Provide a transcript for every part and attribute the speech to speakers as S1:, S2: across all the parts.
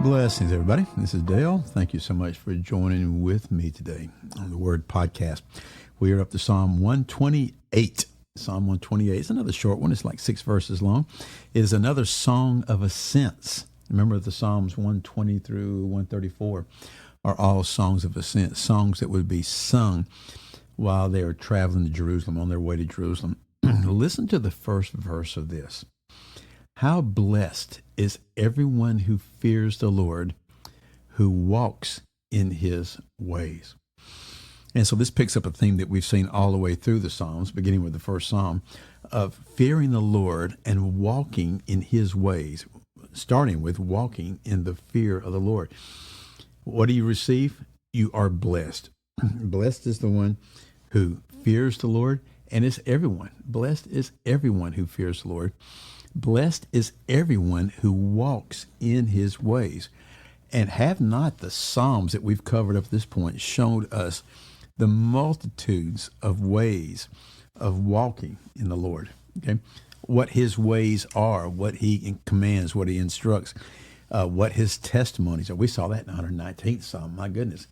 S1: Blessings, everybody. This is Dale. Thank you so much for joining with me today on the Word Podcast. We are up to Psalm 128. Psalm 128 is another short one. It's like 6 verses long. It is another song of ascents. Remember, the Psalms 120 through 134 are all songs of ascent, songs that would be sung while they are traveling to Jerusalem, on their way to Jerusalem. Listen to the first verse of this. How blessed is everyone who fears the Lord, who walks in his ways. And so this picks up a theme that we've seen all the way through the Psalms, beginning with the first Psalm, of fearing the Lord and walking in his ways, starting with walking in the fear of the Lord. What do you receive? You are blessed. Blessed is the one who fears the Lord, and it's everyone. Blessed is everyone who fears the Lord. Blessed is everyone who walks in his ways. And have not the Psalms that we've covered up to this point showed us the multitudes of ways of walking in the Lord? Okay, what his ways are, what he commands, what he instructs, what his testimonies are. We saw that in the 119th Psalm. My goodness.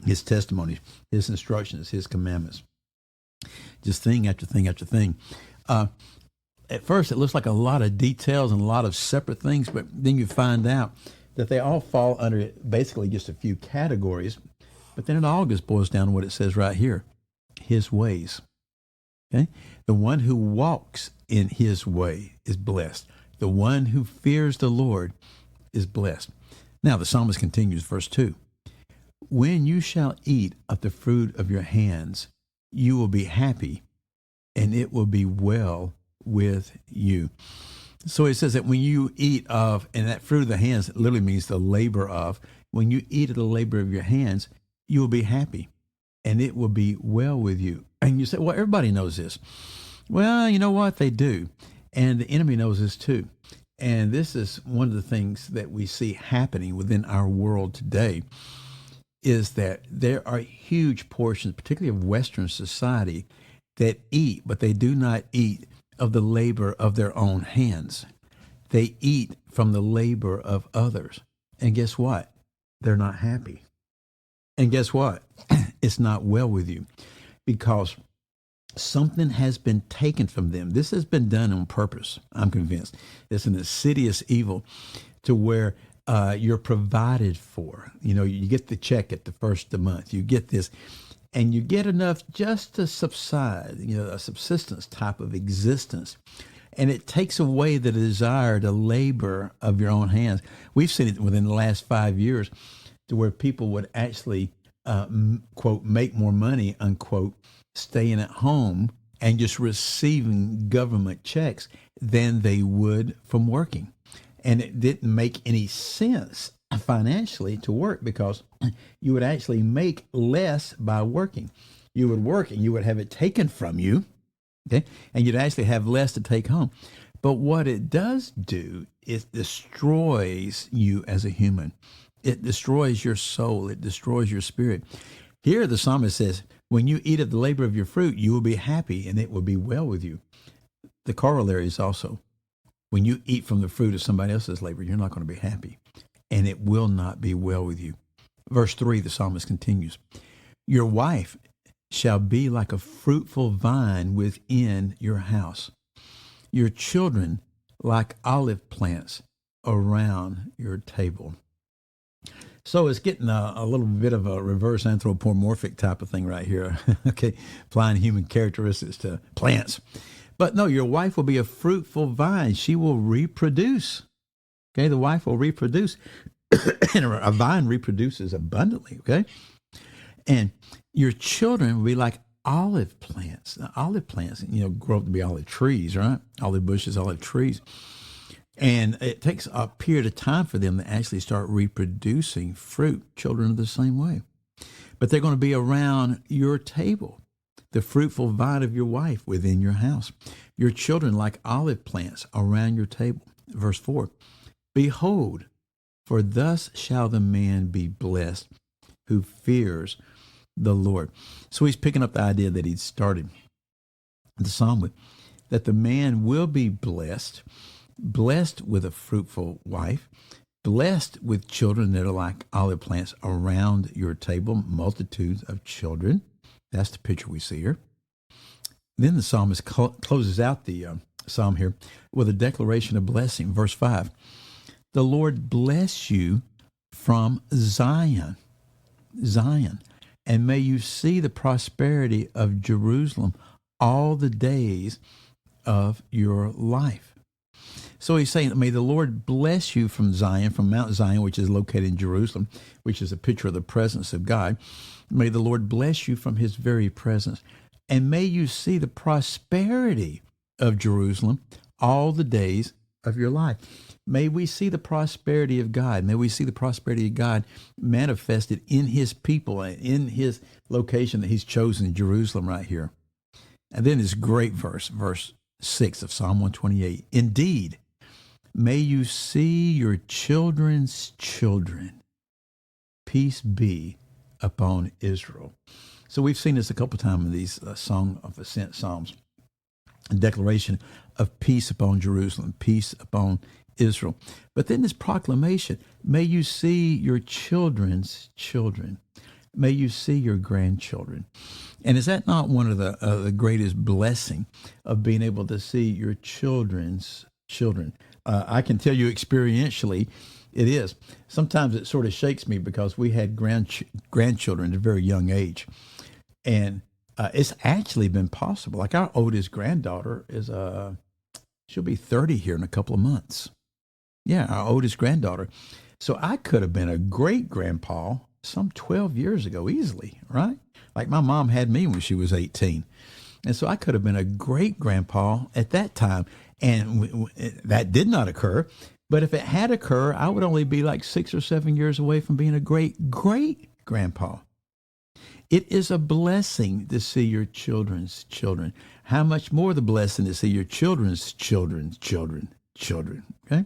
S1: His testimonies, his instructions, his commandments. Just thing after thing after thing. At first, it looks like a lot of details and a lot of separate things, but then you find out that they all fall under basically just a few categories. But then it all just boils down to what it says right here, his ways. Okay? The one who walks in his way is blessed. The one who fears the Lord is blessed. Now, the psalmist continues, verse 2. When you shall eat of the fruit of your hands, you will be happy, and it will be well with you. So it says that when you eat of, and that fruit of the hands literally means the labor of, when you eat of the labor of your hands, you will be happy, and it will be well with you. And you say, well, everybody knows this. Well, you know what? They do. And the enemy knows this too. And this is one of the things that we see happening within our world today, is that there are huge portions, particularly of Western society, that eat, but they do not eat of the labor of their own hands. They eat from the labor of others. And guess what? They're not happy. And guess what? It's not well with you, because something has been taken from them. This has been done on purpose, I'm convinced. It's an insidious evil to where you're provided for. You know, you get the check at the first of the month. You get this, and you get enough just to subside, a subsistence type of existence. And it takes away the desire to labor of your own hands. We've seen it within the last 5 years to where people would actually, quote, make more money, unquote, staying at home and just receiving government checks than they would from working. And it didn't make any sense financially to work, because you would actually make less by working. You would work and you would have it taken from you, okay? And you'd actually have less to take home. But what it does do is destroys you as a human. It destroys your soul. It destroys your spirit. Here the psalmist says, when you eat of the labor of your fruit, you will be happy and it will be well with you. The corollary is also, when you eat from the fruit of somebody else's labor, you're not going to be happy, and it will not be well with you. Verse 3, the psalmist continues, your wife shall be like a fruitful vine within your house, your children like olive plants around your table. So it's getting a little bit of a reverse anthropomorphic type of thing right here, okay, applying human characteristics to plants. But no, your wife will be a fruitful vine. She will reproduce. Okay, the wife will reproduce. And a vine reproduces abundantly, okay? And your children will be like olive plants. Now, olive plants, grow up to be olive trees, right? Olive bushes, olive trees. And it takes a period of time for them to actually start reproducing fruit. Children are the same way. But they're going to be around your table, the fruitful vine of your wife within your house. Your children like olive plants around your table. Verse 4, behold, for thus shall the man be blessed who fears the Lord. So he's picking up the idea that he'd started the psalm with, that the man will be blessed with a fruitful wife, blessed with children that are like olive plants around your table, multitudes of children. That's the picture we see here. Then the psalmist closes out the psalm here with a declaration of blessing. Verse 5, the Lord bless you from Zion, and may you see the prosperity of Jerusalem all the days of your life. So he's saying, may the Lord bless you from Zion, from Mount Zion, which is located in Jerusalem, which is a picture of the presence of God. May the Lord bless you from his very presence. And may you see the prosperity of Jerusalem all the days of your life. May we see the prosperity of God. May we see the prosperity of God manifested in his people, in his location that he's chosen, Jerusalem right here. And then this great verse 6 of Psalm 128. Indeed, may you see your children's children. Peace be upon Israel. So we've seen this a couple of times in these Song of Ascent Psalms. A declaration of peace upon Jerusalem, peace upon Israel. But then this proclamation, may you see your children's children. May you see your grandchildren. And is that not one of the greatest blessing of being able to see your children's children? I can tell you experientially, it is. Sometimes it sort of shakes me because we had grandchildren at a very young age. And it's actually been possible. Like our oldest granddaughter is, she'll be 30 here in a couple of months. Yeah, our oldest granddaughter. So I could have been a great grandpa some 12 years ago easily, right? Like my mom had me when she was 18. And so I could have been a great grandpa at that time. And that did not occur. But if it had occurred, I would only be like 6 or 7 years away from being a great grandpa. It is a blessing to see your children's children. How much more the blessing to see your children's children's children. Okay?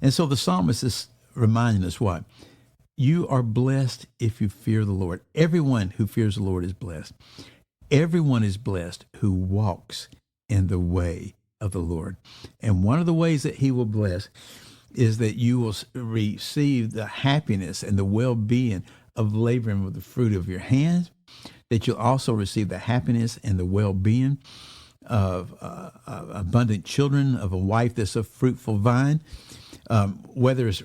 S1: And so the psalmist is reminding us what? You are blessed if you fear the Lord. Everyone who fears the Lord is blessed. Everyone is blessed who walks in the way of the Lord. And one of the ways that he will bless is that you will receive the happiness and the well-being of laboring with the fruit of your hands, that you'll also receive the happiness and the well-being of abundant children, of a wife that's a fruitful vine, whether it's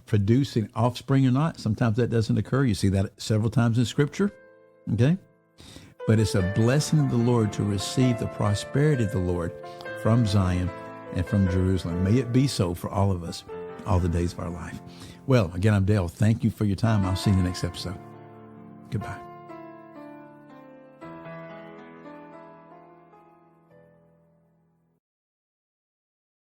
S1: producing offspring or not. Sometimes that doesn't occur. You see that several times in Scripture, okay? But it's a blessing of the Lord to receive the prosperity of the Lord from Zion and from Jerusalem. May it be so for all of us, all the days of our life. Well, again, I'm Dale. Thank you for your time. I'll see you in the next episode. Goodbye.